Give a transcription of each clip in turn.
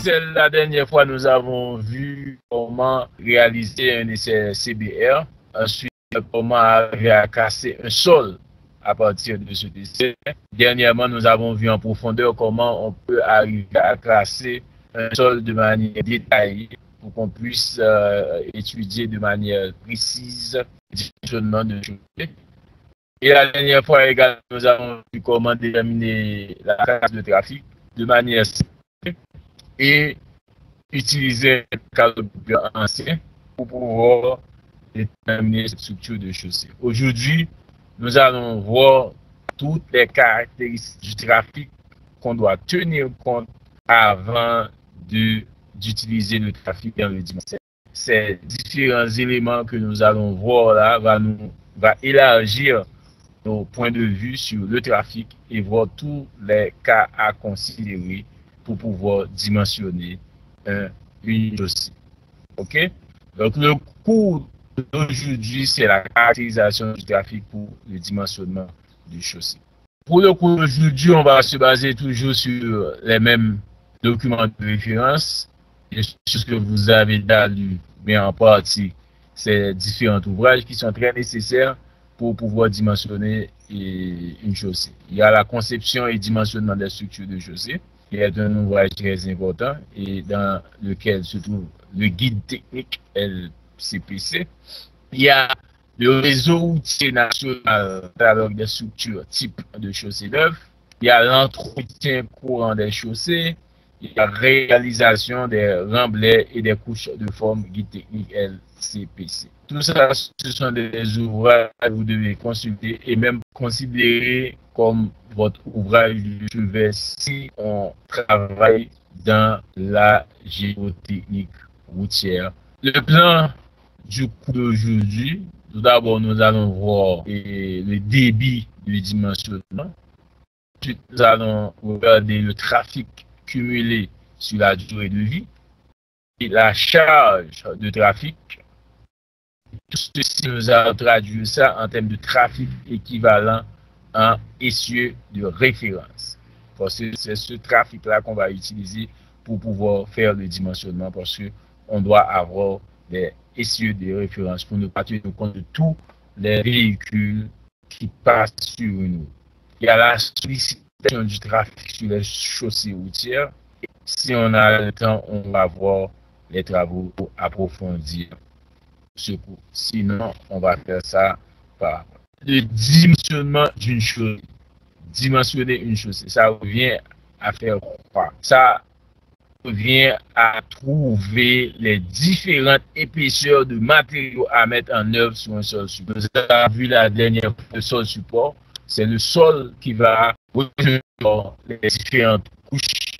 La dernière fois, nous avons vu comment réaliser un essai CBR, ensuite comment arriver à casser un sol à partir de ce essai. Dernièrement, nous avons vu en profondeur comment on peut arriver à casser un sol de manière détaillée pour qu'on puisse étudier de manière précise le dimensionnement de chaussée. Et la dernière fois également, nous avons vu comment déterminer la classe de trafic de manière simple et utiliser un calculateur ancien pour pouvoir déterminer cette structure de chaussée. Aujourd'hui, nous allons voir toutes les caractéristiques du trafic qu'on doit tenir compte avant d'utiliser le trafic dans le dimanche. Ces différents éléments que nous allons voir là va élargir nos points de vue sur le trafic et voir tous les cas à considérer pour pouvoir dimensionner une chaussée. OK? Donc, le cours d'aujourd'hui, c'est la caractérisation du trafic pour le dimensionnement du chaussée. Pour le cours d'aujourd'hui, on va se baser toujours sur les mêmes documents de référence. Et ce que vous avez déjà lu, mais en partie, c'est différents ouvrages qui sont très nécessaires pour pouvoir dimensionner une chaussée. Il y a la conception et dimensionnement des structures de chaussée, qui est un ouvrage très important et dans lequel se trouve le guide technique LCPC. Il y a le réseau routier national catalogue des structures type de chaussée d'œuvre. Il y a l'entretien courant des chaussées. Il y a la réalisation des remblais et des couches de forme guide technique LCPC. Tout ça, ce sont des ouvrages que vous devez consulter et même considérer comme votre ouvrage de chevet si on travaille dans la géotechnique routière. Le plan du cours d'aujourd'hui, tout d'abord, nous allons voir le débit du dimensionnement. Ensuite, nous allons regarder le trafic cumulé sur la durée de vie et la charge de trafic. Tout ceci, nous allons traduire ça en termes de trafic équivalent en essieu de référence. Parce que c'est ce trafic-là qu'on va utiliser pour pouvoir faire le dimensionnement, parce qu'on doit avoir des essieux de référence pour ne pas tenir compte de tous les véhicules qui passent sur une route. Il y a la sollicitation du trafic sur les chaussées routières. Si on a le temps, on va voir les travaux pour approfondir ce cours. Sinon, on va faire ça par le dimensionnement d'une chaussée. Dimensionner une chaussée, ça revient à faire quoi? Ça revient à trouver les différentes épaisseurs de matériaux à mettre en œuvre sur un sol support. Vous avez vu la dernière fois le sol support, c'est le sol qui va recevoir les différentes couches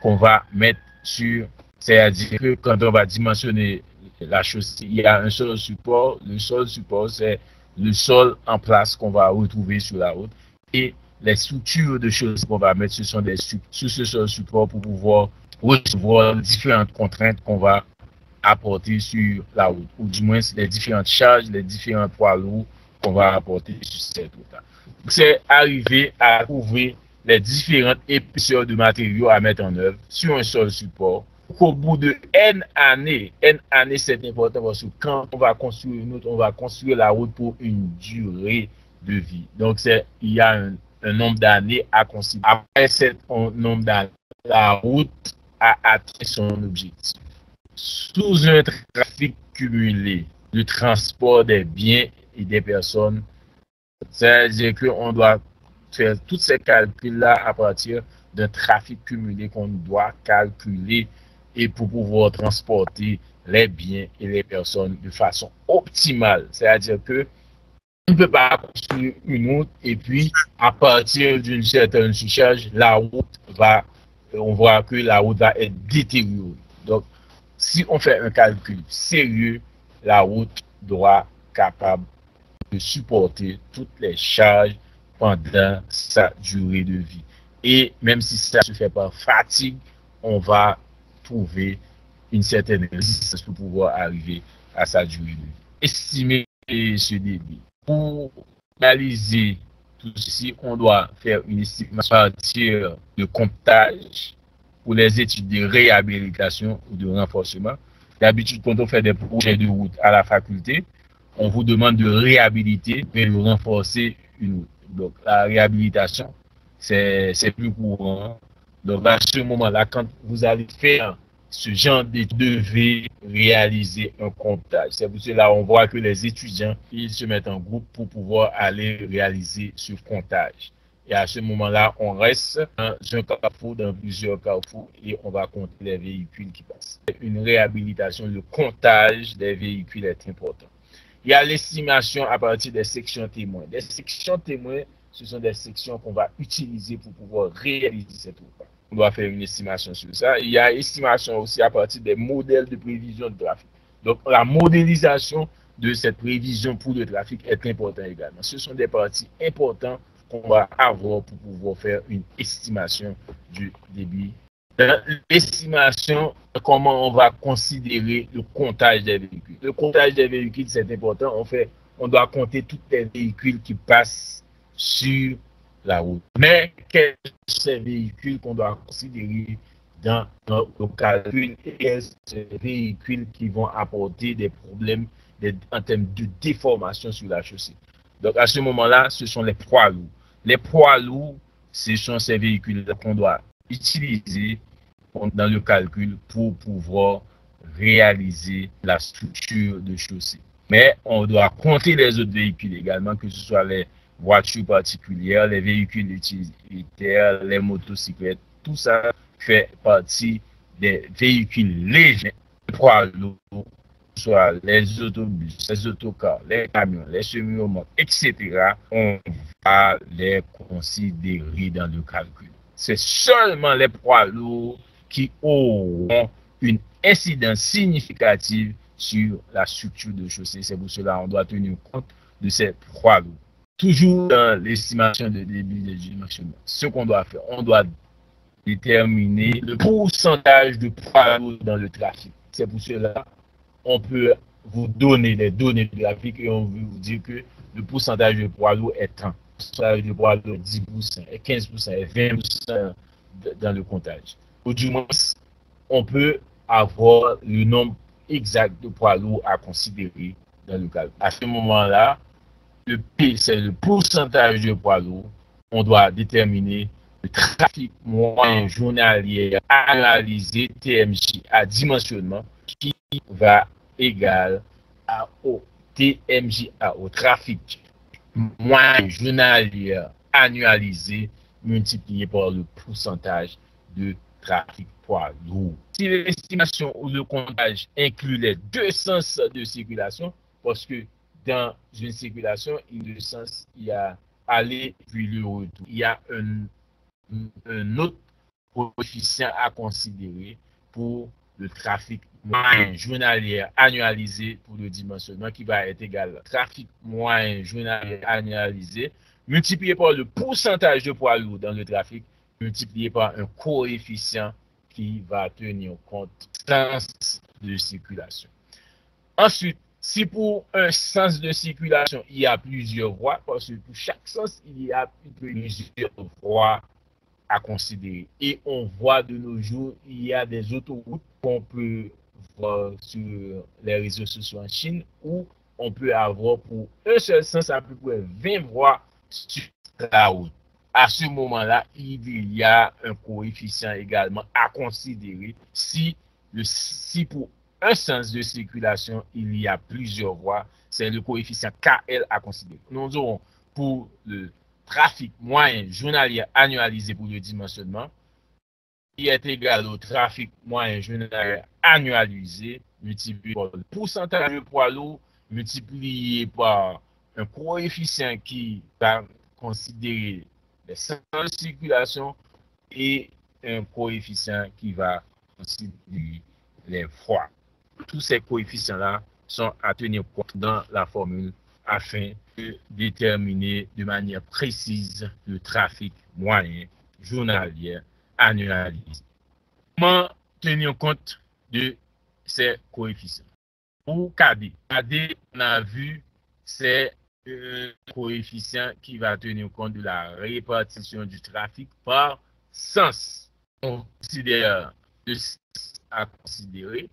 qu'on va mettre sur. C'est-à-dire que quand on va dimensionner la chaussée, il y a un sol support. Le sol support, c'est le sol en place qu'on va retrouver sur la route. Et les structures de choses qu'on va mettre, ce sont des structures sur ce sol support pour pouvoir recevoir différentes contraintes qu'on va apporter sur la route, ou du moins les différentes charges, les différents poids lourds qu'on va apporter sur cette route-là. C'est arriver à trouver les différentes épaisseurs de matériaux à mettre en œuvre sur un sol support. Qu'au bout de N années c'est important parce que quand on va construire une route, on va construire la route pour une durée de vie. Donc il y a un nombre d'années à considérer. Après cet nombre d'années, la route a atteint son objectif. Sous un trafic cumulé de transport des biens et des personnes, c'est-à-dire qu'on doit faire tous ces calculs-là à partir d'un trafic cumulé qu'on doit calculer et pour pouvoir transporter les biens et les personnes de façon optimale. C'est-à-dire que on ne peut pas construire une route et puis à partir d'une certaine surcharge, on voit que la route va être détériorée. Donc, si on fait un calcul sérieux, la route doit être capable de supporter toutes les charges pendant sa durée de vie. Et même si ça se fait par fatigue, on va trouver une certaine résistance pour pouvoir arriver à sa durée de vie. Estimer ce débit. Pour réaliser tout ceci, on doit faire une estimation à partir de comptage pour les études de réhabilitation ou de renforcement. D'habitude, quand on fait des projets de route à la faculté, on vous demande de réhabiliter et de renforcer une route. Donc, la réhabilitation, c'est plus courant. Donc, à ce moment-là, quand vous allez faire ce genre de devez réaliser un comptage. C'est pour cela qu'on voit que les étudiants, ils se mettent en groupe pour pouvoir aller réaliser ce comptage. Et à ce moment-là, on reste dans un carrefour, dans plusieurs carrefours, et on va compter les véhicules qui passent. Une réhabilitation, le comptage des véhicules est important. Il y a l'estimation à partir des sections témoins. Des sections témoins, ce sont des sections qu'on va utiliser pour pouvoir réaliser cette route. On doit faire une estimation sur ça. Il y a estimation aussi à partir des modèles de prévision de trafic. Donc, la modélisation de cette prévision pour le trafic est importante également. Ce sont des parties importantes qu'on va avoir pour pouvoir faire une estimation du débit. Dans l'estimation, comment on va considérer le comptage des véhicules. Le comptage des véhicules, c'est important. On doit compter tous les véhicules qui passent sur la route. Mais quels sont ces véhicules qu'on doit considérer dans le calcul et quels sont ces véhicules qui vont apporter des problèmes en termes de déformation sur la chaussée. Donc à ce moment-là, ce sont les poids lourds. Les poids lourds, ce sont ces véhicules qu'on doit utiliser dans le calcul pour pouvoir réaliser la structure de chaussée. Mais on doit compter les autres véhicules également, que ce soit les voitures particulières, les véhicules utilitaires, les motocyclettes. Tout ça fait partie des véhicules légers, poids lourds, soit les autobus, les autocars, les camions, les semi-remorques, etc. On va les considérer dans le calcul. C'est seulement les poids lourds qui auront une incidence significative sur la structure de chaussée. C'est pour cela qu'on doit tenir compte de ces poids lourds. Toujours dans l'estimation de débit de dimensionnement, ce qu'on doit faire, on doit déterminer le pourcentage de poids lourds dans le trafic. C'est pour cela on peut vous donner les données de trafic et on veut vous dire que le pourcentage de poids lourds est tant. Le pourcentage de poids lourds est 10%, est 15%, est 20% dans le comptage. Ou du moins, on peut avoir le nombre exact de poids lourds à considérer dans le calcul. À ce moment-là, le P, c'est le pourcentage de poids lourds. On doit déterminer le trafic moyen journalier analysé TMJ à dimensionnement qui va égal au TMJA, au trafic moyen journalier annualisé multiplié par le pourcentage de trafic poids lourd. Si l'estimation ou le comptage inclut les deux sens de circulation, parce que dans une circulation, il y a aller puis le retour. Il y a un autre coefficient à considérer pour le trafic moyen journalier annualisé pour le dimensionnement qui va être égal au trafic moyen journalier annualisé multiplié par le pourcentage de poids lourd dans le trafic multiplié par un coefficient qui va tenir compte du sens de circulation. Ensuite, si pour un sens de circulation, il y a plusieurs voies, parce que pour chaque sens, il y a plusieurs voies à considérer. Et on voit de nos jours, il y a des autoroutes qu'on peut voir sur les réseaux sociaux en Chine, où on peut avoir pour un seul sens à peu près 20 voies sur la route. À ce moment-là, il y a un coefficient également à considérer si pour un sens de circulation, il y a plusieurs voies, c'est le coefficient KL à considérer. Nous aurons pour le trafic moyen journalier annualisé pour le dimensionnement, qui est égal au trafic moyen journalier annualisé multiplié par le pourcentage de poids lourd multiplié par un coefficient qui va considérer les sens de circulation et un coefficient qui va considérer les voies. Tous ces coefficients-là sont à tenir compte dans la formule afin de déterminer de manière précise le trafic moyen journalier annualisé. Comment tenir compte de ces coefficients? Pour KD, on a vu, c'est un coefficient qui va tenir compte de la répartition du trafic par sens. on considère le sens à considérer,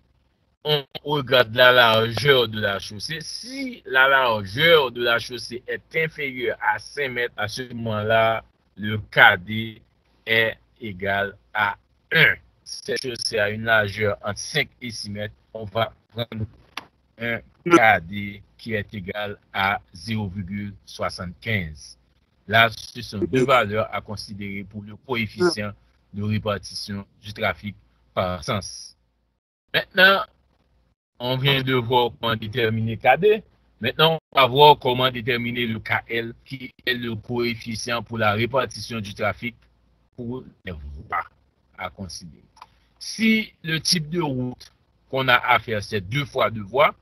on regarde la largeur de la chaussée. Si la largeur de la chaussée est inférieure à 5 mètres, à ce moment-là, le KD est égal à 1. Cette chaussée a une largeur entre 5 et 6 mètres. On va prendre un KD qui est égal à 0,75. Là, ce sont deux valeurs à considérer pour le coefficient de répartition du trafic par sens. Maintenant, on vient de voir comment déterminer KD. Maintenant, on va voir comment déterminer le KL, qui est le coefficient pour la répartition du trafic pour les voies à considérer. Si le type de route qu'on a à faire, c'est 2 fois 2 voies,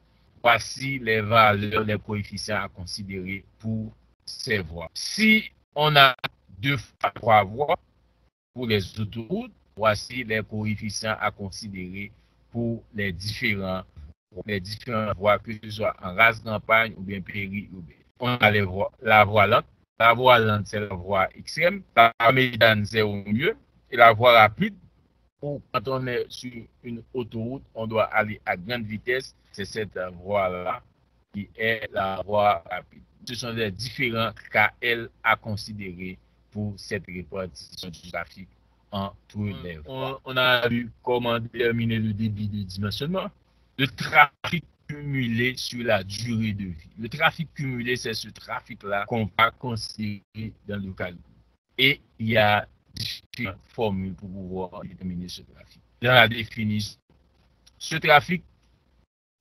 voici les valeurs, les coefficients à considérer pour ces voies. Si on a 2 fois 3 voies pour les autoroutes, voici les coefficients à considérer pour les différentes voies, que ce soit en race campagne ou bien périurbaine. On a la voie lente. La voie lente, c'est la voie extrême. La médiane, c'est au milieu. Et la voie rapide, ou quand on est sur une autoroute, on doit aller à grande vitesse. C'est cette voie-là qui est la voie rapide. Ce sont les différents KL à considérer pour cette répartition du trafic entre les voies. On a vu comment déterminer le débit de dimensionnement. Le trafic cumulé sur la durée de vie. Le trafic cumulé, c'est ce trafic-là qu'on va considérer dans le calcul. Et il y a différentes formules pour pouvoir déterminer ce trafic. Dans la définition, ce trafic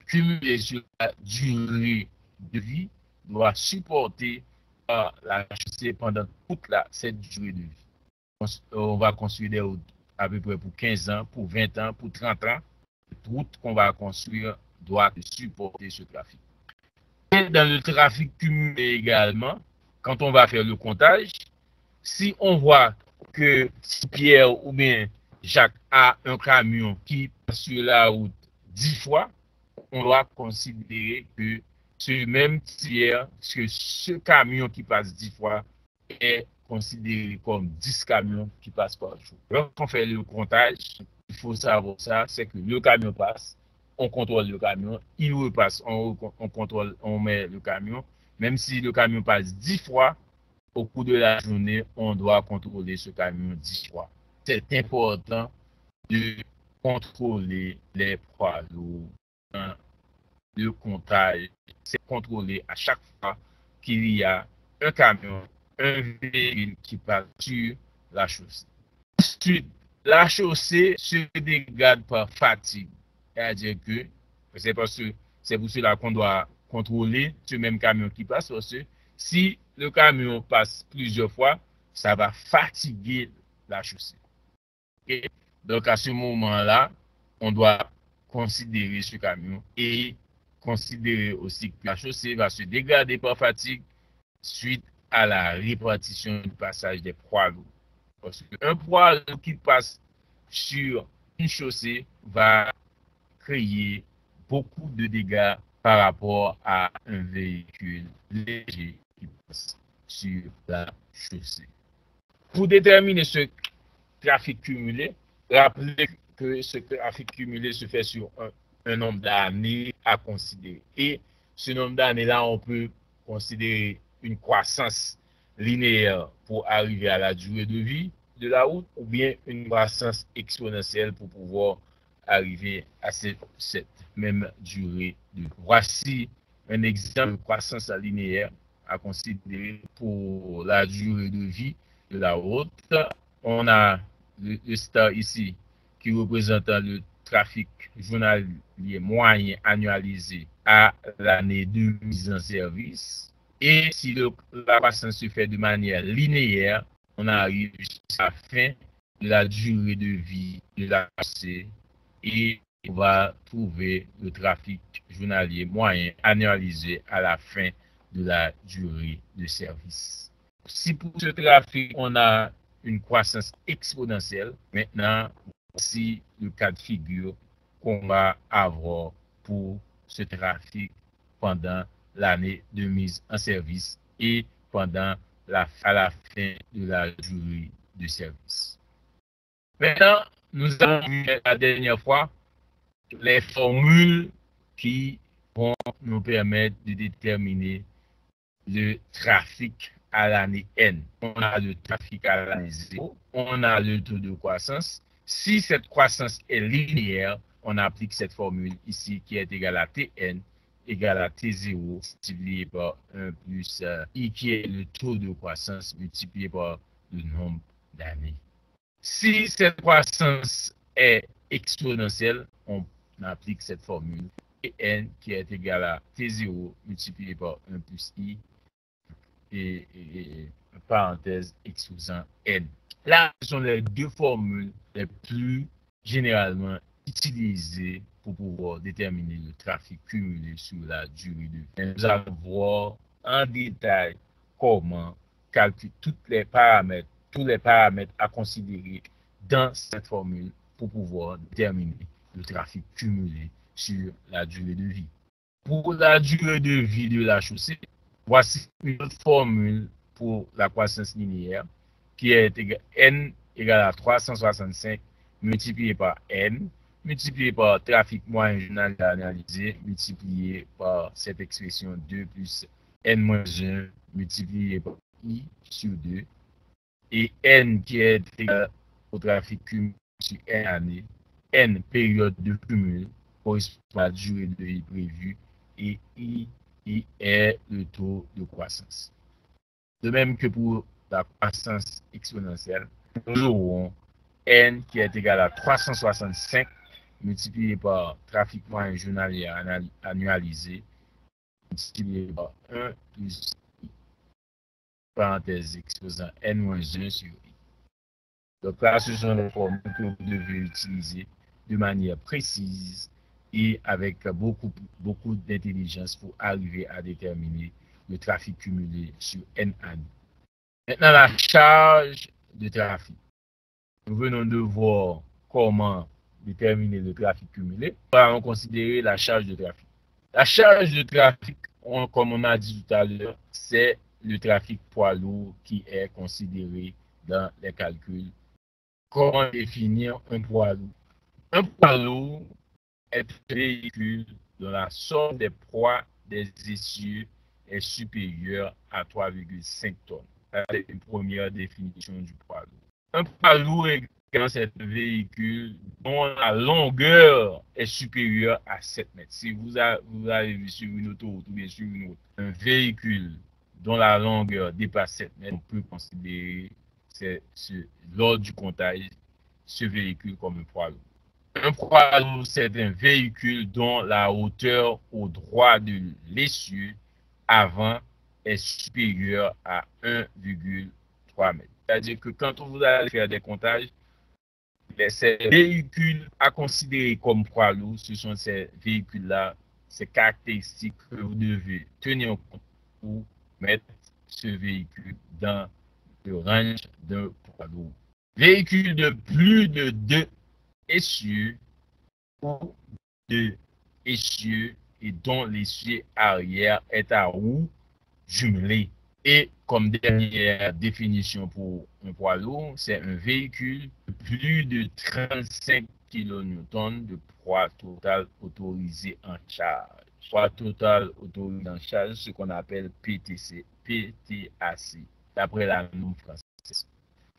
cumulé sur la durée de vie doit supporter la chaussée pendant toute cette durée de vie. On va construire des routes à peu près pour 15 ans, pour 20 ans, pour 30 ans. Cette route qu'on va construire doit supporter ce trafic. Et dans le trafic cumulé également, quand on va faire le comptage, si on voit que Pierre ou bien Jacques a un camion qui passe sur la route 10 fois, on doit considérer que ce même tiers, que ce camion qui passe 10 fois est considéré comme 10 camions qui passent par jour. Lorsqu'on fait le comptage, il faut savoir ça, c'est que le camion passe, on contrôle le camion, il repasse, on contrôle, on met le camion. Même si le camion passe 10 fois, au cours de la journée, on doit contrôler ce camion 10 fois. C'est important de contrôler les poids lourds. Le comptage, c'est contrôler à chaque fois qu'il y a un camion, un véhicule qui passe sur la chaussée. Ensuite, la chaussée se dégrade par fatigue. C'est-à-dire que c'est pour cela qu'on doit contrôler ce même camion qui passe. Parce que si le camion passe plusieurs fois, ça va fatiguer la chaussée. Okay? Donc à ce moment-là, on doit considérer ce camion et considérer aussi que la chaussée va se dégrader par fatigue suite à la répartition du passage des poids lourds. Parce qu'un poids lourd qui passe sur une chaussée va créer beaucoup de dégâts par rapport à un véhicule léger qui passe sur la chaussée. Pour déterminer ce trafic cumulé, rappelez que ce trafic cumulé se fait sur un nombre d'années à considérer. Et ce nombre d'années-là, on peut considérer une croissance linéaire pour arriver à la durée de vie de la route, ou bien une croissance exponentielle pour pouvoir arriver à cette même durée de vie. Voici un exemple de croissance linéaire à considérer pour la durée de vie de la route. On a le star ici qui représente le trafic journalier moyen annualisé à l'année de mise en service. Et si la croissance se fait de manière linéaire, on arrive jusqu'à la fin de la durée de vie de la chaussée et on va trouver le trafic journalier moyen annualisé à la fin de la durée de service. Si pour ce trafic, on a une croissance exponentielle, maintenant, voici le cas de figure qu'on va avoir pour ce trafic pendant l'année de mise en service et à la fin de la durée de service. Maintenant, nous avons vu la dernière fois les formules qui vont nous permettre de déterminer le trafic à l'année N. On a le trafic à l'année 0, on a le taux de croissance. Si cette croissance est linéaire, on applique cette formule ici qui est égale à Tn égale à T0 multiplié par 1 plus I qui est le taux de croissance multiplié par le nombre d'années. Si cette croissance est exponentielle, on applique cette formule Tn qui est égale à T0 multiplié par 1 plus I et parenthèse exposant N. Là, ce sont les deux formules les plus généralement utilisées pour pouvoir déterminer le trafic cumulé sur la durée de vie. Nous allons voir en détail comment calculer tous les paramètres à considérer dans cette formule pour pouvoir déterminer le trafic cumulé sur la durée de vie. Pour la durée de vie de la chaussée, voici une autre formule pour la croissance linéaire qui est N égale à 365 multiplié par N, multiplié par trafic moyen journalier analysé, multiplié par cette expression 2 plus N-1 multiplié par I sur 2, et N qui est égal au trafic cumulé sur N année, N période de cumul correspond à la durée de vie prévue, et I est le taux de croissance. De même que pour la croissance exponentielle, nous aurons N qui est égal à 365 multiplié par trafic moyen journalier annualisé multiplié par 1 plus I, parenthèse exposant N-1 sur I. Donc là, ce sont les formules que vous devez utiliser de manière précise et avec beaucoup d'intelligence pour arriver à déterminer le trafic cumulé sur N années. Maintenant, la charge de trafic. Nous venons de voir comment déterminer le trafic cumulé. Nous allons considérer la charge de trafic. La charge de trafic, comme on a dit tout à l'heure, c'est le trafic poids lourd qui est considéré dans les calculs. Comment définir un poids lourd? Un poids lourd est un véhicule dont la somme des poids des essieux est supérieure à 3,5 tonnes. C'est une première définition du poids lourd. Un poids lourd est un véhicule dont la longueur est supérieure à 7 mètres. Si vous avez vu sur une autoroute ou bien sur une route, un véhicule dont la longueur dépasse 7 mètres, on peut considérer lors du comptage ce véhicule comme un poids lourd. Un poids lourd, c'est un véhicule dont la hauteur au droit de l'essieu avant est supérieure à 1,3 m. C'est-à-dire que quand vous allez faire des comptages, ces véhicules à considérer comme poids lourd, ce sont ces véhicules-là, ces caractéristiques que vous devez tenir compte pour mettre ce véhicule dans le range d'un poids lourd. Véhicule de plus de 2 essieux ou de essieux et dont l'essieu arrière est à roue jumelée. Et comme dernière définition pour un poids lourd, c'est un véhicule de plus de 35 kN de poids total autorisé en charge. Poids total autorisé en charge, ce qu'on appelle PTAC, d'après la norme française.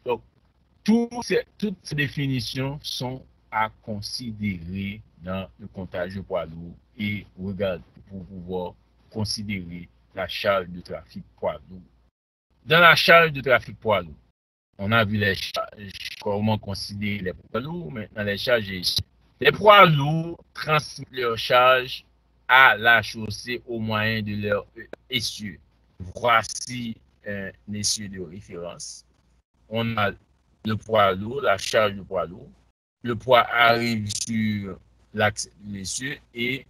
Donc, toutes ces définitions sont à considérer dans le comptage de poids lourd et regarder pour pouvoir considérer la charge de trafic poids lourd. Dans la charge de trafic poids lourd, on a vu les charges, comment considérer les poids lourds, maintenant les charges essieux. Les poids lourds transmettent leur charge à la chaussée au moyen de leur essieu. Voici un essieu de référence. On a le poids lourd, la charge du poids lourd. Le poids arrive sur l'axe de l'essieu et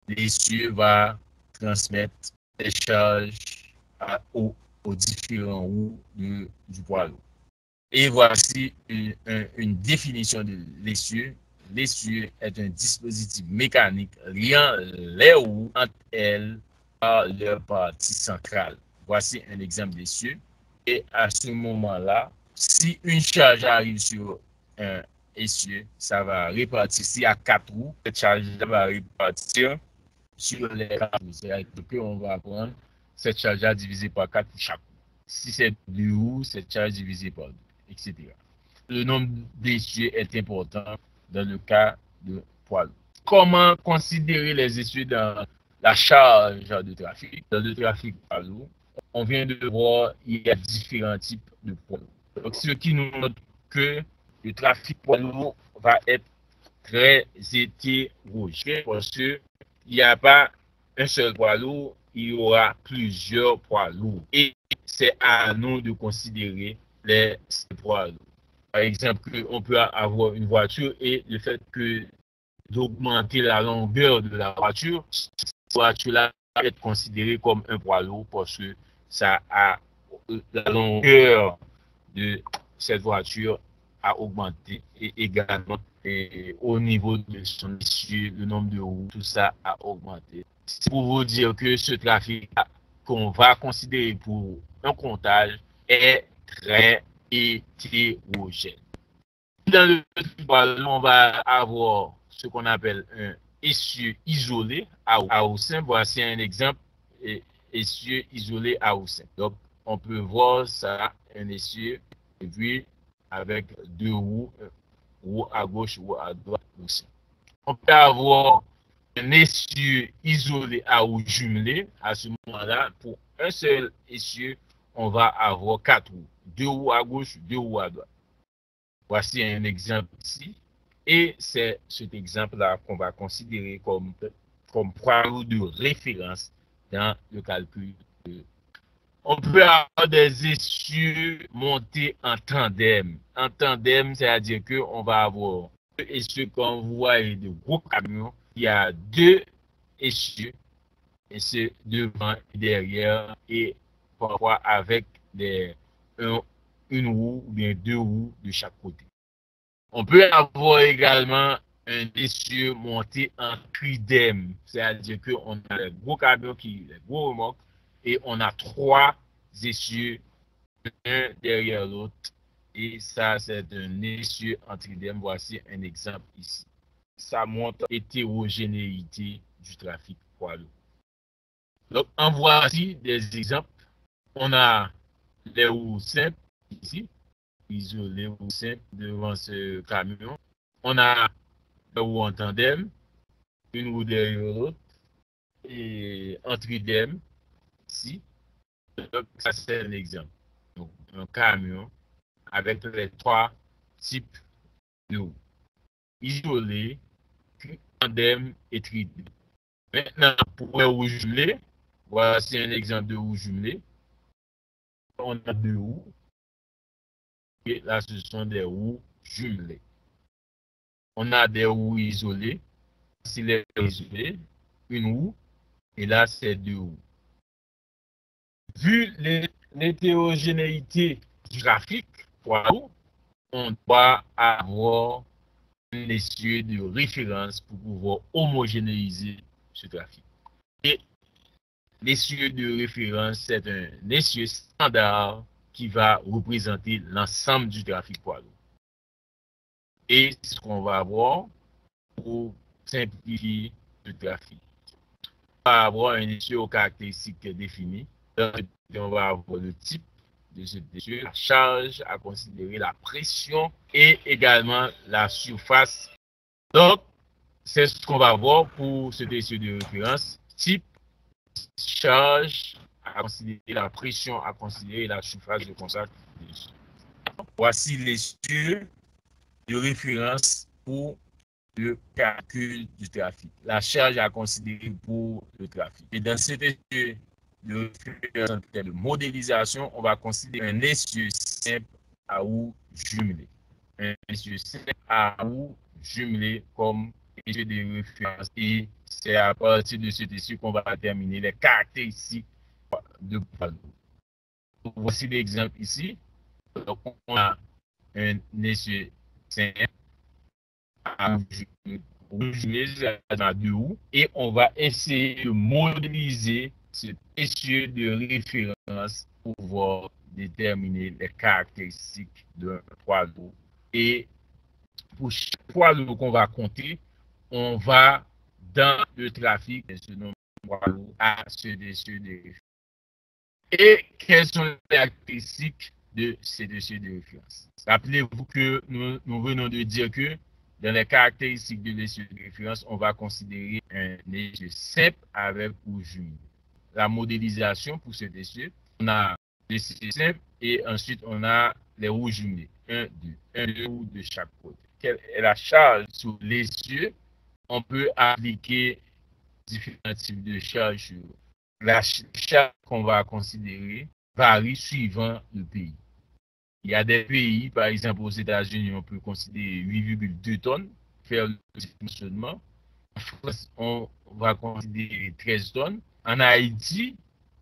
l'essieu va transmettre les charges aux différents roues du poids lourd. Et voici une définition de l'essieu. L'essieu est un dispositif mécanique liant les roues entre elles par leur partie centrale. Voici un exemple d'essieu. Et à ce moment-là, si une charge arrive sur un essieu, ça va répartir. S'il y a 4 roues, cette charge va répartir sur les 4 roues. C'est-à-dire qu'on va prendre cette charge divisée par 4 pour chaque roue. Si c'est 2 roues, cette charge divisée par 2, etc. Le nombre d'essieux est important dans le cas de poids lourd. Comment considérer les essieux dans la charge de trafic? Dans le trafic poids lourd, on vient de voir il y a différents types de poids lourds. Donc, ce qui nous montre que le trafic poids lourd va être très hétérogène parce qu'il n'y a pas un seul poids lourd, il y aura plusieurs poids lourds. Et c'est à nous de considérer ces poids lourds. Par exemple, on peut avoir une voiture et le fait que d'augmenter la longueur de la voiture, cette voiture-là va être considérée comme un poids lourd parce que ça a la longueur de cette voiture a augmenté et également au niveau de son essieu, le nombre de roues, tout ça a augmenté. C'est pour vous dire que ce trafic qu'on va considérer pour un comptage est très hétérogène. Dans le poids, on va avoir ce qu'on appelle un essieu isolé à eau simple. Voici un exemple, essieu isolé à eau simple. Donc, on peut voir ça, un essieu, et puis avec 2 roues, roue à gauche, roue à droite aussi. On peut avoir un essieu isolé à eau jumelé. À ce moment-là, pour un seul essieu, on va avoir 4 roues. 2 roues à gauche, 2 roues à droite. Voici un exemple ici. Et c'est cet exemple-là qu'on va considérer comme poids lourd de référence dans le calcul. On peut avoir des essieux montés en tandem. En tandem, c'est-à-dire qu'on va avoir deux essieux, comme vous voyez, de gros camions. Il y a 2 essieux, devant et derrière, et parfois avec une roue ou bien 2 roues de chaque côté. On peut avoir également un essieu monté en tridème, c'est-à-dire qu'on a les gros camions, les gros remorques, et on a 3 essieux, un derrière l'autre. Et ça, c'est un essieu en tridème. Voici un exemple ici. Ça montre l'hétérogénéité du trafic poids lourd. Donc, en voici des exemples. On a les roues simples ici, isolées roues simples devant ce camion. On a les roues en tandem, une roue derrière l'autre, et en tridème ici. Donc, ça, c'est un exemple. Donc, un camion avec les 3 types de roues. Isolé, tandem et tridème. Maintenant, pour les roues jumelées, voici un exemple de roue jumelée. On a 2 roues. Et là, ce sont des roues jumelées. On a des roues isolées. Voici les roues isolées, une roue. Et là, c'est 2 roues. Vu l'hétérogénéité du trafic, on doit avoir un essieu de référence pour pouvoir homogénéiser ce trafic. Et l'essieu de référence, c'est un essieu standard qui va représenter l'ensemble du trafic poids lourd. Et c'est ce qu'on va avoir pour simplifier le trafic. On va avoir un essieu aux caractéristiques définies. On va avoir le type de cet essieu, la charge à considérer, la pression et également la surface. Donc, c'est ce qu'on va voir pour cet essieu de référence. Type, charge à considérer, la pression à considérer, la surface de contact. Voici l'essieu de référence pour le calcul du trafic. La charge à considérer pour le trafic. Et dans cet essieu de référence de modélisation, on va considérer un essieu simple à roue jumelé. Un essieu simple à roue jumelé comme essieu de référence. Et c'est à partir de cet essieu qu'on va déterminer les caractéristiques de poids lourd. Voici l'exemple ici. Donc, on a un essieu simple à roue jumelé à 2 roues et on va essayer de modéliser cet essieu de référence pour pouvoir déterminer les caractéristiques d'un poids lourd et pour chaque poids lourd qu'on va compter, on va dans le trafic de ce nombre de poids lourds à ce dessus de référence. Et quelles sont les caractéristiques de ces dossiers de référence? Rappelez-vous que nous venons de dire que dans les caractéristiques de dossier de référence, on va considérer un essieu simple avec ou jumelé. La modélisation pour ce essieu, on a l'essieu simple et ensuite on a les roues jumelées. 1, 2 roues de chaque côté. Quelle est la charge sur l'essieu? On peut appliquer différents types de charges sur la charge qu'on va considérer varie suivant le pays. Il y a des pays, par exemple aux États-Unis, on peut considérer 8,2 tonnes, faire le dimensionnement. En France, on va considérer 13 tonnes. En Haïti,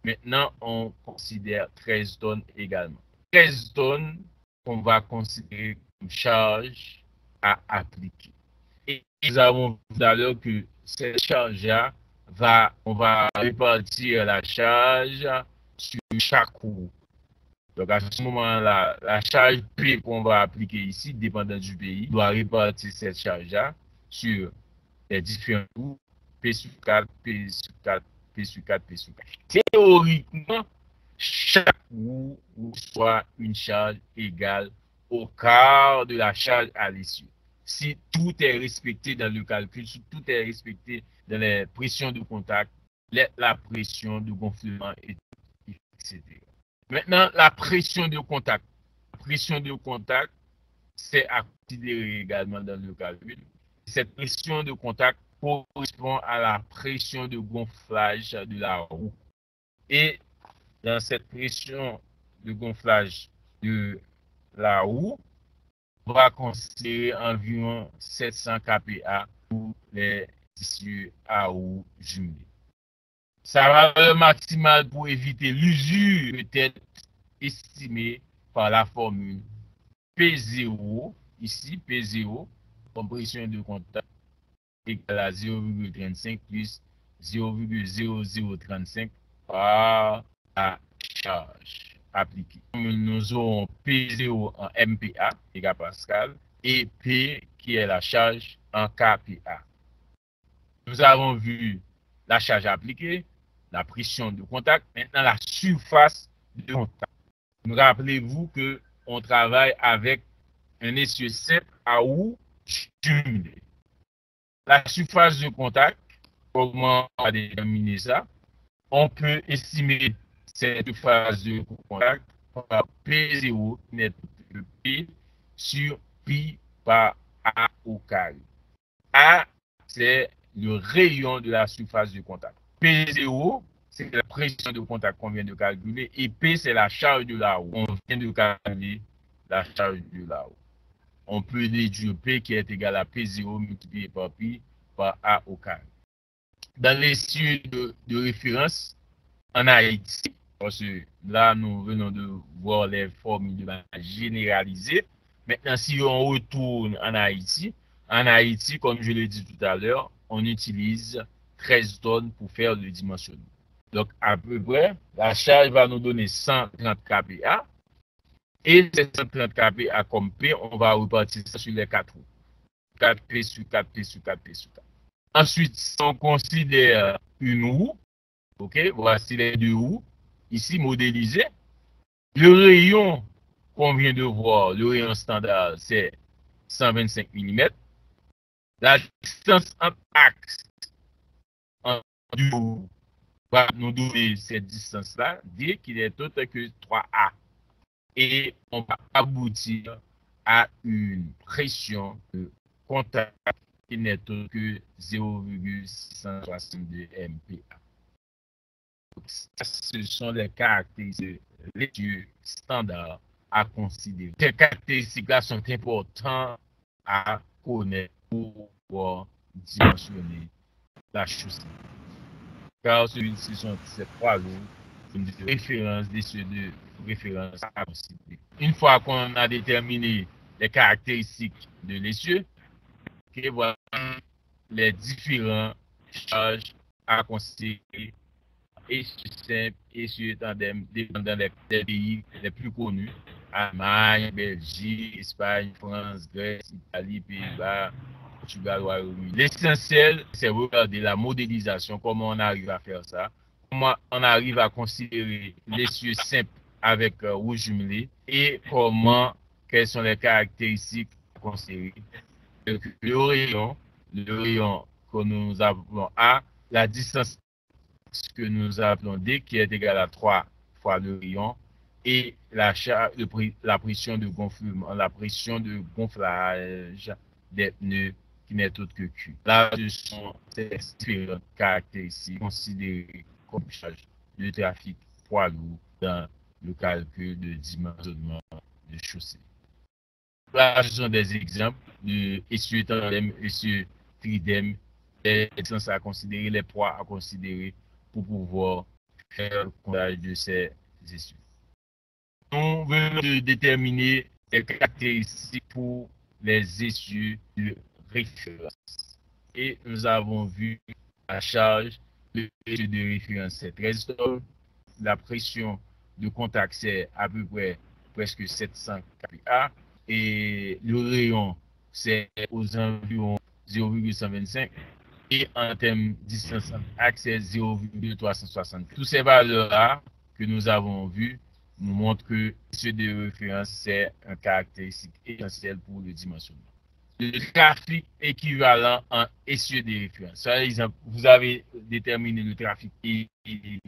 maintenant, on considère 13 tonnes également. 13 tonnes qu'on va considérer comme charge à appliquer. Et nous avons vu tout à l'heure que cette charge-là, on va répartir la charge sur chaque roue. Donc à ce moment-là, la charge P qu'on va appliquer ici, dépendant du pays, doit répartir cette charge-là sur les différents roues, P sur 4, P sur 4, P sur 4, P sur 4. Théoriquement, chaque roue reçoit une charge égale au quart de la charge à l'essieu. Si tout est respecté dans le calcul, si tout est respecté dans les pressions de contact, la pression de gonflement, etc. Maintenant, la pression de contact. La pression de contact, c'est à considérer également dans le calcul. Cette pression de contact correspond à la pression de gonflage de la roue. Et dans cette pression de gonflage de la roue, on va considérer environ 700 kPa pour les essieux à roue jumelée. Sa valeur maximale pour éviter l'usure peut être estimée par la formule P0, ici P0, compression de contact égale à 0,35 plus 0,0035 par la charge appliquée. Nous aurons P0 en MPa, mégapascal, et P qui est la charge en kPa. Nous avons vu la charge appliquée, la pression de contact, maintenant la surface de contact. Rappelez-vous qu'on travaille avec un essieu simple à roue jumelée. La surface de contact, comment on va déterminer ça? On peut estimer cette surface de contact par P0 net P sur pi par A au carré. A, c'est le rayon de la surface de contact. P0, c'est la pression de contact qu'on vient de calculer. Et P, c'est la charge de la roue. On vient de calculer la charge de la roue. On peut déduire P qui est égal à P0 multiplié par pi par A au carré. Dans l'essieu de référence, en Haïti, parce que là, nous venons de voir les formules de manière généralisée. Maintenant, si on retourne en Haïti, comme je l'ai dit tout à l'heure, on utilise 13 tonnes pour faire le dimensionnement. Donc, à peu près, la charge va nous donner 130 kPa. Et ces 130 kPa comme P, on va repartir ça sur les 4 roues. 4P sur 4P sur 4P sur 4. Ensuite, si on considère une roue, ok, voici les deux roues, ici modélisées. Le rayon qu'on vient de voir, le rayon standard, c'est 125 mm. La distance entre axes du roue va nous donner cette distance-là, dire qu'il est autre que 3A. Et on va aboutir à une pression de contact qui n'est autre que 0,662 MPa. Ce sont les caractéristiques de l'essieu standard à considérer. Ces caractéristiques-là sont importantes à connaître pour pouvoir dimensionner la chaussée. Car ce sont ces trois lots de référence, d'essieu de référence à considérer. Une fois qu'on a déterminé les caractéristiques de l'essieu, voilà les différentes charges à considérer, essieu simple, essieu tandem, dépendant des pays les plus connus. Allemagne, Belgique, Espagne, France, Grèce, Italie, Pays-Bas, Portugal, Royaume-Uni. L'essentiel, c'est regarder la modélisation, comment on arrive à faire ça, comment on arrive à considérer l'essieu simple avec rouge jumelé et quelles sont les caractéristiques à considérer. Le rayon que nous appelons A, la distance que nous appelons D, qui est égale à 3 fois le rayon, et la pression de gonflement, la pression de gonflage des pneus qui n'est autre que Q. Là, ce sont ces différentes caractéristiques considérées comme charge de trafic poids lourd dans le calcul de dimensionnement de chaussée. Là, ce sont des exemples de essieu tandem, essieu tridème, les distances à considérer, les poids à considérer pour pouvoir faire le comptage de ces essieux. Nous venons de déterminer les caractéristiques pour les essieux de référence. Et nous avons vu la charge de l'essieu de référence, c'est 13 tonnes. La pression de contact, c'est à peu près presque 700 kPa. Et le rayon, c'est aux environs 0,125. Et en termes de distance entre axes, c'est 0,360. Toutes ces valeurs-là que nous avons vues nous montrent que l'essieu de référence, c'est un caractéristique essentiel pour le dimensionnement. Le trafic équivalent en essieu de référence. Par exemple, vous avez déterminé le trafic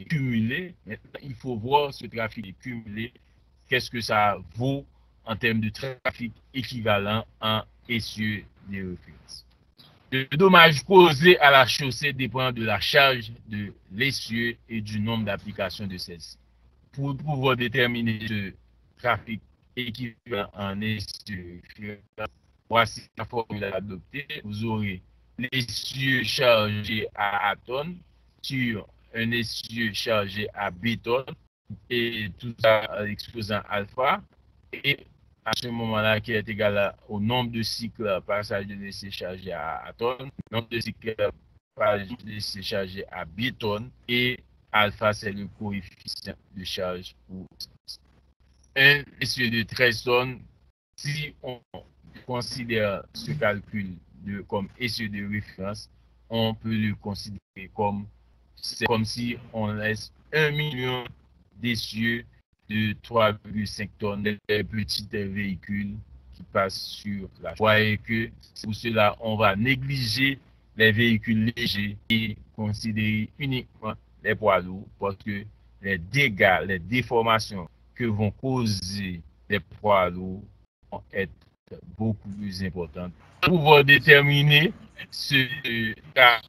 cumulé. Maintenant, il faut voir ce trafic cumulé, qu'est-ce que ça vaut en termes de trafic équivalent en essieu de référence. Le dommage causé à la chaussée dépend de la charge de l'essieu et du nombre d'applications de celle-ci. Pour pouvoir déterminer ce trafic équivalent en essieu de référence, voici la formule à adopter. Vous aurez l'essieu chargé à A tonnes sur un essieu chargé à B tonnes et tout ça exposant alpha. Et à ce moment-là, qui est égal au nombre de cycles passage de l'essai chargé à tonnes, nombre de cycles passage de l'essai chargé à B tonnes, et alpha, c'est le coefficient de charge pour un essieu de 13 tonnes. Si on considère ce calcul comme essieu de référence, on peut le considérer comme si on laisse 1 million d'essieux de 3,5 tonnes des petits véhicules qui passent sur la voie. Vous voyez que pour cela, on va négliger les véhicules légers et considérer uniquement les poids lourds parce que les dégâts, les déformations que vont causer les poids lourds vont être beaucoup plus importantes. Pour pouvoir déterminer ce cas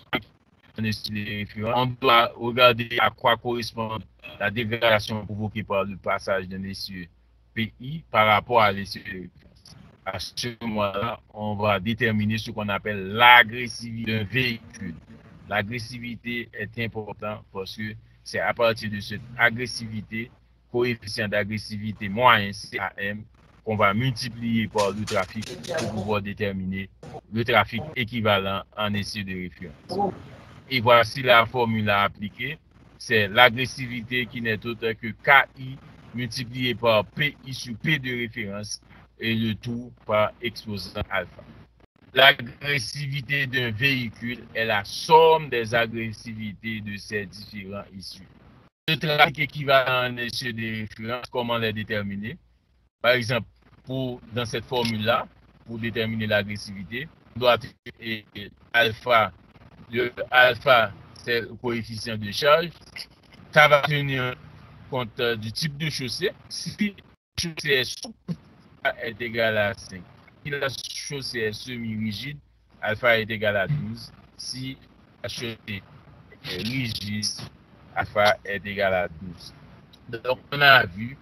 on doit regarder à quoi correspond la dégradation provoquée par le passage d'un essieu PI par rapport à l'essieu de référence. À ce moment-là, on va déterminer ce qu'on appelle l'agressivité d'un véhicule. L'agressivité est importante parce que c'est à partir de cette agressivité, coefficient d'agressivité moyen CAM, qu'on va multiplier par le trafic pour pouvoir déterminer le trafic équivalent en essieu de référence. Et voici la formule à appliquer. C'est l'agressivité qui n'est autre que KI multiplié par PI sur P de référence et le tout par exposant alpha. L'agressivité d'un véhicule est la somme des agressivités de ces différents issus. Le trafic équivalent en essieu de référence, comment les déterminer? Par exemple, dans cette formule-là, pour déterminer l'agressivité, on doit trouver alpha. Le alpha, c'est le coefficient de charge. Ça va tenir compte du type de chaussée. Si la chaussée est souple, alpha est égal à 5. Si la chaussée est semi-rigide, alpha est égal à 12. Si la chaussée est rigide, alpha est égal à 12. Donc, on a vu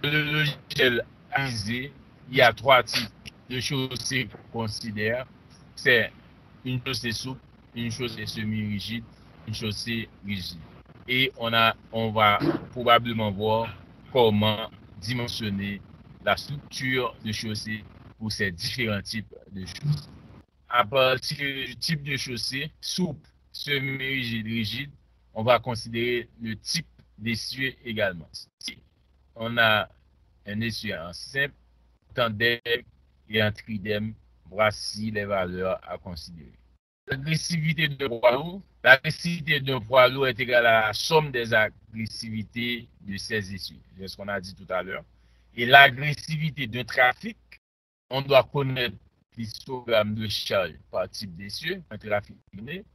que le logiciel avisé, il y a 3 types de chaussées qu'on considère. C'est une chaussée souple, une chaussée semi-rigide, une chaussée rigide. Et on va probablement voir comment dimensionner la structure de chaussée pour ces différents types de chaussées. À partir du type de chaussée, souple, semi-rigide, rigide, on va considérer le type d'essieu également. Si on a un essieu en simple, tandem et en tridème. Voici les valeurs à considérer. L'agressivité d'un poids lourd. L'agressivité d'un poids lourd est égale à la somme des agressivités de ces essieux. C'est ce qu'on a dit tout à l'heure. Et l'agressivité d'un trafic, on doit connaître l'histogramme de charge par type d'essieu, un trafic donné.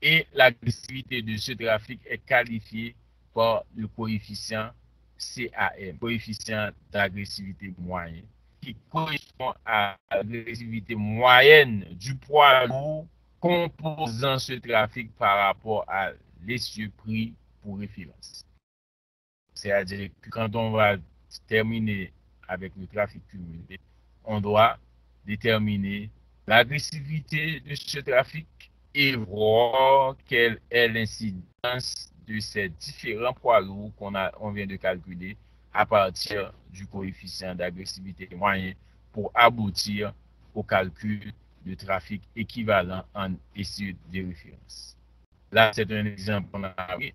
Et l'agressivité de ce trafic est qualifiée par le coefficient CAM, coefficient d'agressivité moyen, qui correspond à l'agressivité moyenne du poids lourd composant ce trafic par rapport à l'essieu pris pour référence. C'est-à-dire que quand on va terminer avec le trafic cumulé, on doit déterminer l'agressivité de ce trafic et voir quelle est l'incidence de ces différents poids lourds qu'on vient de calculer à partir du coefficient d'agressivité moyen pour aboutir au calcul de trafic équivalent en essieu de référence. Là, c'est un exemple qu'on a pris.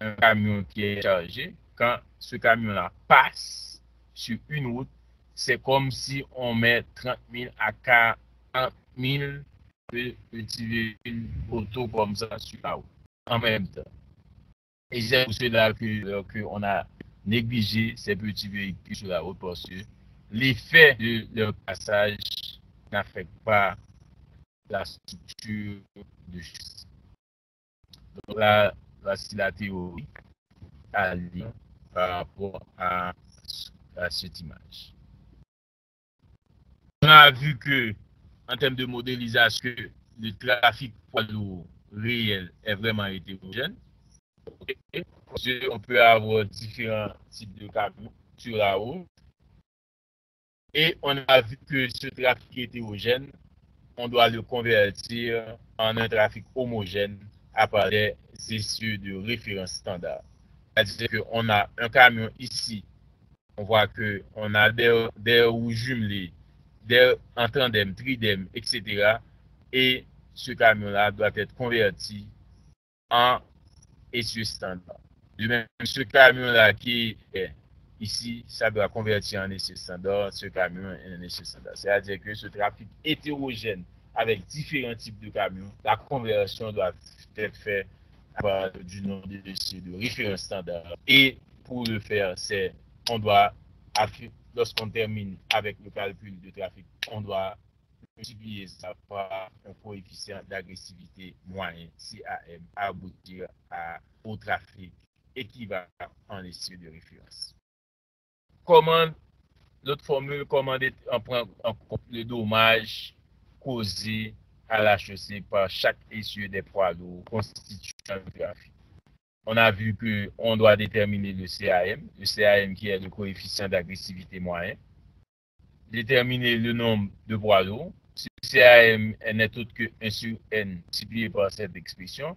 Un camion qui est chargé, quand ce camion-là passe sur une route, c'est comme si on met 30 000 à 40 000 petits véhicules auto comme ça sur la route en même temps. Et c'est pour cela qu'on a négligé ces petits véhicules sur la route parce que l'effet de leur passage n'affecte pas la structure de choses. Donc là, voici la théorie à lire par rapport à cette image. On a vu que, en termes de modélisation, le trafic poids lourd réel est vraiment hétérogène. On peut avoir différents types de camions sur la route. Et on a vu que ce trafic hétérogène, on doit le convertir en un trafic homogène à partir des essieux de référence standard. C'est-à-dire qu'on a un camion ici, on voit qu'on a des roues jumelées, des en tandem, tridème, etc. Et ce camion-là doit être converti en essieu standard. De même, ce camion-là qui est ici, ça doit convertir en essieu standard, ce camion est un essieu standard. C'est-à-dire que ce trafic hétérogène avec différents types de camions, la conversion doit être faite à partir du nombre d'essieux de référence standard. Et pour le faire, on doit, lorsqu'on termine avec le calcul de trafic, on doit multiplier ça par un coefficient d'agressivité moyen, CAM, aboutir au trafic équivalent en essieu de référence. L'autre formule, comment on prend en compte le dommage causé à la chaussée par chaque essieu des poids lourds constituant le trafic. On a vu qu'on doit déterminer le CAM qui est le coefficient d'agressivité moyen, déterminer le nombre de poids lourds. Ce CAM n'est autre que 1 sur N multiplié par cette expression.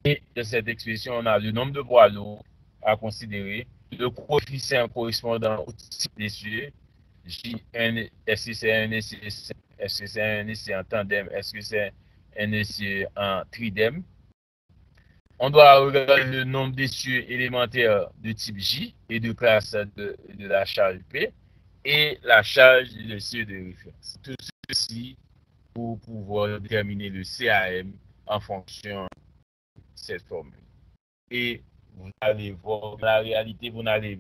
Et de cette expression, on a le nombre de poids lourds à considérer, le coefficient correspondant au type d'essieu, est-ce que c'est un essieu, est-ce que c'est un essieu en tandem, est-ce que c'est un essieu en tridème. On doit regarder le nombre d'essieux élémentaires de type J et de classe de la charge P et la charge de l'essieu de référence. Tout ceci pour pouvoir déterminer le CAM en fonction de cette formule. Et vous allez voir, dans la réalité, vous n'allez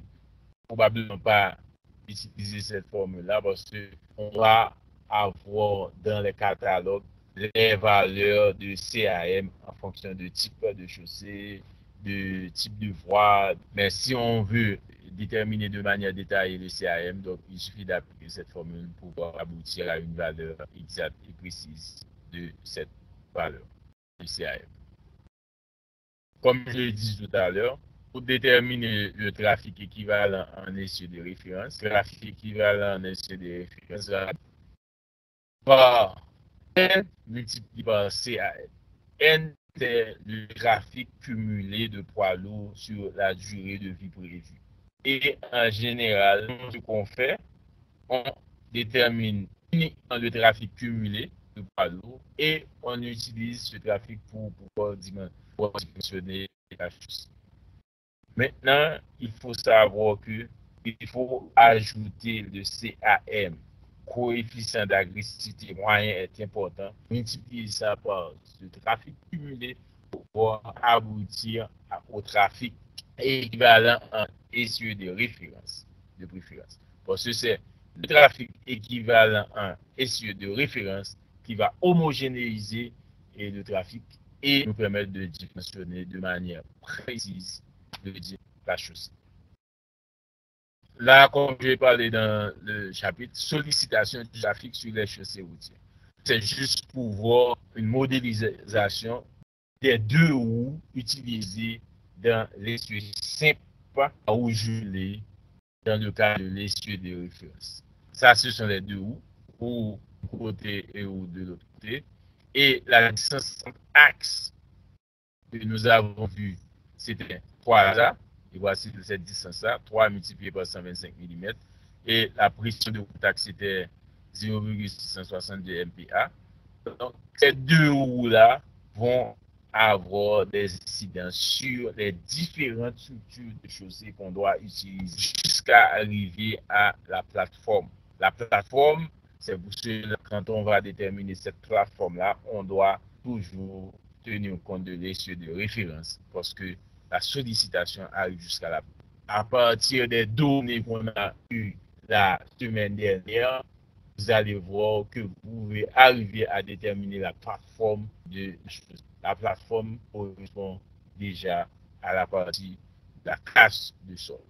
probablement pas utiliser cette formule-là parce qu'on va avoir dans les catalogues les valeurs de CAM en fonction de type de chaussée, de type de voie. Mais si on veut déterminer de manière détaillée le CAM, donc il suffit d'appliquer cette formule pour pouvoir aboutir à une valeur exacte et précise de cette valeur du CAM. Comme je l'ai dit tout à l'heure, pour déterminer le trafic équivalent en essieu de référence, trafic équivalent en essieu de référence par N multiplié par CAN. N, c'est le trafic cumulé de poids lourds sur la durée de vie prévue. Et en général, ce qu'on fait, on détermine uniquement le trafic cumulé de poids lourds et on utilise ce trafic pour pouvoir dimensionner la chose. Maintenant, il faut savoir que il faut ajouter le CAM, coefficient d'agressivité moyen est important, multiplier ça par le trafic cumulé pour aboutir au trafic équivalent en essieu de référence, de préférence. Parce que c'est le trafic équivalent en essieu de référence qui va homogénéiser le trafic et nous permettre de dimensionner de manière précise la chaussée. Là, comme je vais parler dans le chapitre, sollicitation du trafic sur les chaussées routières. C'est juste pour voir une modélisation des deux roues utilisées dans l'essieu simple ou gelé dans le cas de l'essieu de référence. Ça, ce sont les deux roues, ou d'un côté et ou de l'autre côté. Et la distance entre axes que nous avons vu, c'était 3A. Et voici cette distance-là, 3 multiplié par 125 mm. Et la pression de contact, c'était 0,662 MPa. Donc, ces deux roues-là vont avoir des incidences sur les différentes structures de chaussée qu'on doit utiliser jusqu'à arriver à la plateforme. La plateforme, c'est pour cela que quand on va déterminer cette plateforme-là, on doit toujours tenir compte de l'essieu de référence parce que la sollicitation arrive jusqu'à la plateforme. À partir des données qu'on a eues la semaine dernière, vous allez voir que vous pouvez arriver à déterminer la plateforme de choses. La plateforme correspond déjà à la partie de la casse du sol.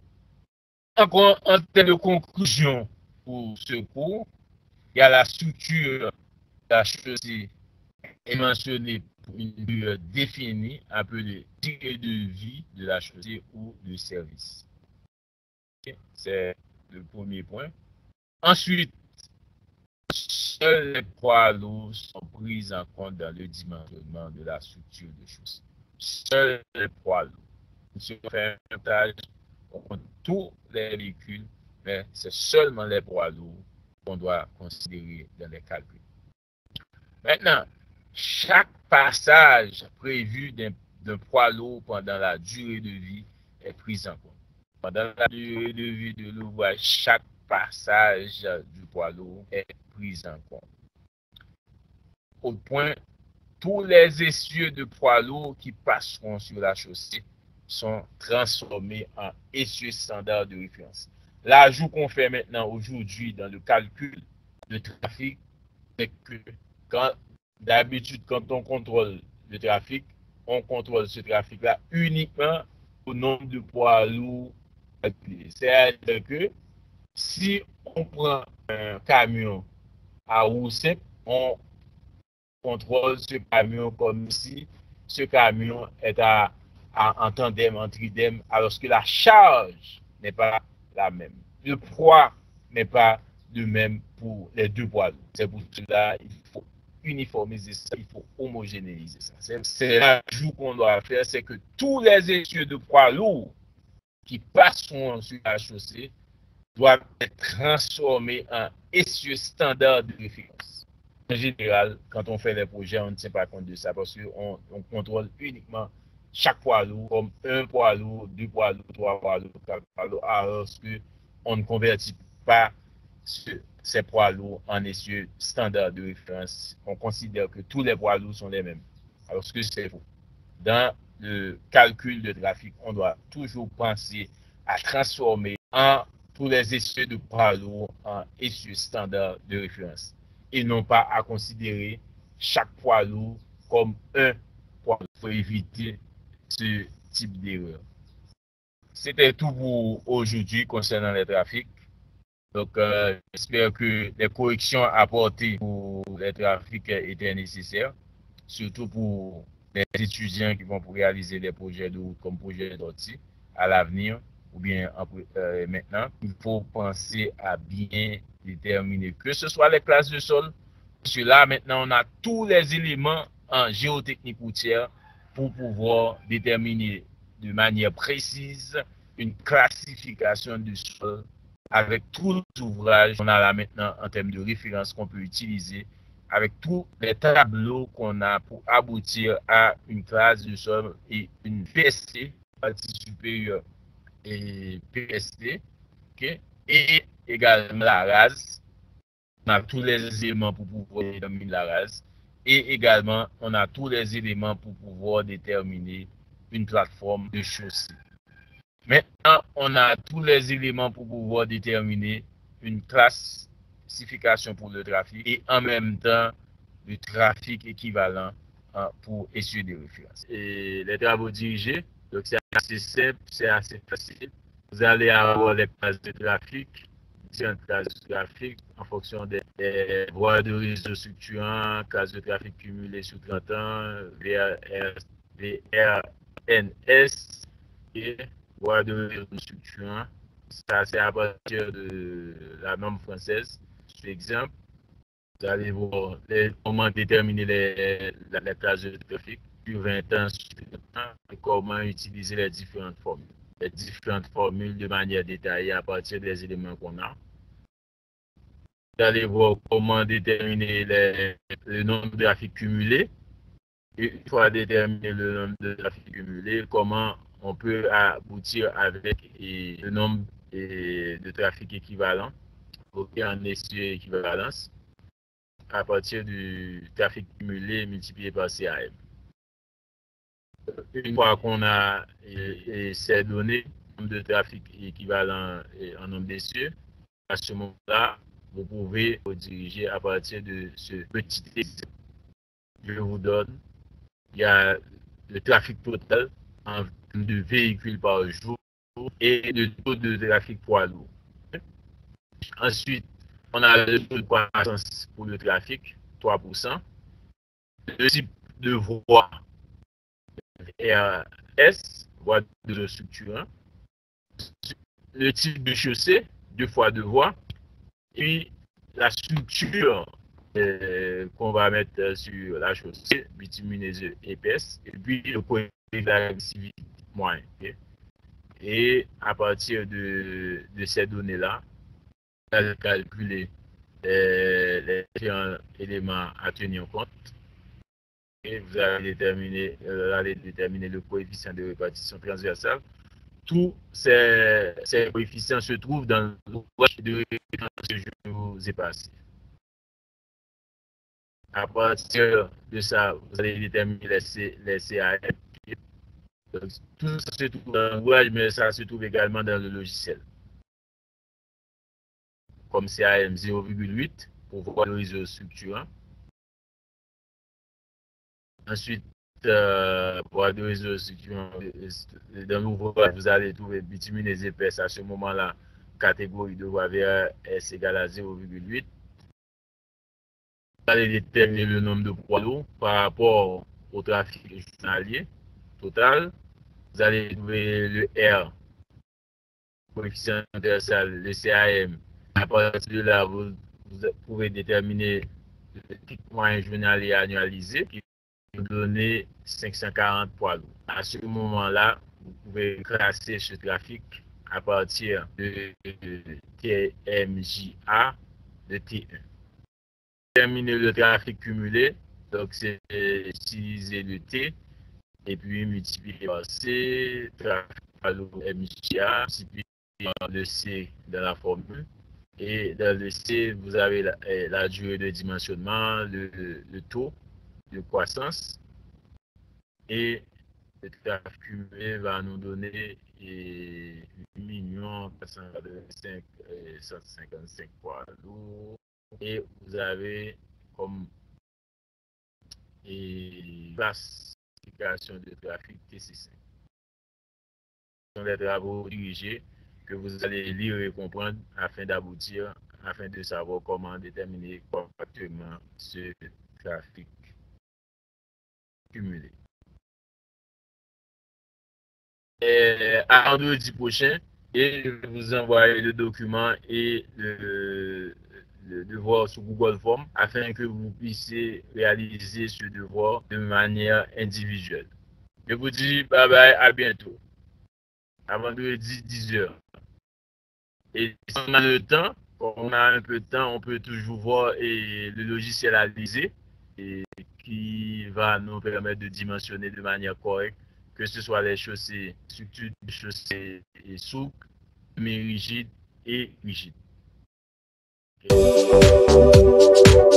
Encore en termes de conclusion pour ce cours, il y a la structure de la chaussée est mentionnée pour une durée définie, appelée durée de vie de la chaussée ou de service. C'est le premier point. Ensuite, seuls les poids lourds sont pris en compte dans le dimensionnement de la structure de chaussée. Seuls les poids lourds. Si on fait un montage, on compte tous les véhicules, mais c'est seulement les poids lourds qu'on doit considérer dans les calculs. Maintenant, chaque passage prévu d'un poids lourd pendant la durée de vie est pris en compte. Pendant la durée de vie de l'ouvrage, chaque passage du poids lourd est pris en compte. Autre point, tous les essieux de poids lourds qui passeront sur la chaussée sont transformés en essieux standards de référence. L'ajout qu'on fait maintenant aujourd'hui dans le calcul de trafic, c'est que d'habitude, quand on contrôle le trafic, on contrôle ce trafic-là uniquement au nombre de poids lourds. C'est-à-dire que si on prend un camion à roue simple, on contrôle ce camion comme si ce camion est en tandem, en tridème, alors que la charge n'est pas la même. Le poids n'est pas le même pour les deux poids lourds. C'est pour cela qu'il faut uniformiser ça, il faut homogénéiser ça. C'est l'ajout qu'on doit faire, c'est que tous les essieux de poids lourds qui passeront sur la chaussée doivent être transformés en essieux standards de référence. En général, quand on fait les projets, on ne tient pas compte de ça parce qu'on contrôle uniquement chaque poids lourd comme un poids lourd, deux poids lourds, trois poids lourds, quatre poids lourds, alors qu'on ne convertit pas ces poids lourds en essieux standards de référence. On considère que tous les poids lourds sont les mêmes, alors que c'est faux. Dans le calcul de trafic, on doit toujours penser à transformer tous les essieux de poids lourds en essieux standards de référence et non pas à considérer chaque poids lourd comme un poids lourd pour éviter ce type d'erreur. C'était tout pour aujourd'hui concernant les trafics. Donc, j'espère que les corrections apportées pour les trafics étaient nécessaires, surtout pour les étudiants qui vont réaliser des projets de route comme projet d'ortie à l'avenir ou bien maintenant. Il faut penser à bien déterminer que ce soit les classes de sol. Parce que là, maintenant, on a tous les éléments en géotechnique routière pour pouvoir déterminer de manière précise une classification du sol avec tous les ouvrages qu'on a là maintenant en termes de référence qu'on peut utiliser, avec tous les tableaux qu'on a pour aboutir à une classe de sol et une PST, partie supérieure et PST, OK? Et également la race. On a tous les éléments pour pouvoir déterminer la race. Et également, on a tous les éléments pour pouvoir déterminer une plateforme de chaussée. Maintenant, on a tous les éléments pour pouvoir déterminer une classification pour le trafic et en même temps le trafic équivalent pour essuyer des références. Et les travaux dirigés, donc c'est assez simple, c'est assez facile. Vous allez avoir les classes de trafic, différentes classes de trafic en fonction des voies de réseau structurant, classes de trafic cumulées sur 30 ans, VRNS et voies de réseau structurant. Ça, c'est à partir de la norme française. Par exemple, vous allez voir comment déterminer les classes de trafic sur 20 ans, sur 30 ans, et comment utiliser les différentes formules. Les différentes formules de manière détaillée à partir des éléments qu'on a. Vous allez voir comment déterminer le nombre de trafics cumulés. Et une fois déterminé le nombre de trafics cumulés, comment on peut aboutir avec le nombre de trafics équivalents, en essuie équivalence, à partir du trafic cumulé multiplié par CAM. Une fois qu'on a ces données, nombre de trafic équivalent en nombre d'essieux, à ce moment-là, vous pouvez vous diriger à partir de ce petit exemple. Je vous donne, il y a le trafic total en termes de véhicules par jour et le taux de trafic poids lourd. Ensuite, on a le taux de croissance pour le trafic, 3%. Le type de voie RS, voie de structure. Le type de chaussée, 2 fois 2 voies. Puis la structure qu'on va mettre sur la chaussée, bitumineuse épaisse. Et puis le coefficient d'agressivité moyen. Okay? Et à partir de ces données-là, vous allez calculer les différents éléments à tenir compte. Et vous allez déterminer le coefficient de répartition transversale. Tous ces coefficients se trouvent dans l'ouvrage de référence que je vous ai passé. À partir de ça, vous allez déterminer les CAM. Donc, tout ça se trouve dans l'ouvrage, mais ça se trouve également dans le logiciel. Comme CAM 0,8 pour voir le réseau structurant. Ensuite, pour le réseau structurant, dans l'ouvrage, vous allez trouver bitumineuse épaisse à ce moment-là, catégorie de voie VRS égale à 0,8. Vous allez déterminer le nombre de poids lourds par rapport au trafic journalier total. Vous allez trouver le R, coefficient universel, le CAM. À partir de là, vous pouvez déterminer le pic moyen journalier annualisé qui vous donne 540 poids lourds. À ce moment-là, vous pouvez classer ce trafic à partir de TMJA de T1. Terminer le trafic cumulé, donc c'est utiliser le T et puis multiplier par C, trafic par le MJA, multiplier par le C dans la formule. Et dans le C, vous avez la durée de dimensionnement, le taux de croissance. Et le trafic cumulé va nous donner 8 485 155 poids lourds. Et vous avez comme classification de trafic TC5. Ce sont les travaux dirigés que vous allez lire et comprendre afin d'aboutir, afin de savoir comment déterminer correctement ce trafic cumulé. À vendredi prochain, et je vais vous envoyer le document et le devoir sur Google Form afin que vous puissiez réaliser ce devoir de manière individuelle. Je vous dis bye bye, à bientôt. À vendredi 10h. Et si on a le temps, quand on a un peu de temps, on peut toujours voir le logiciel à liser et qui va nous permettre de dimensionner de manière correcte, que ce soit les chaussées, structures de chaussées souples, mais rigides et rigide. Ok.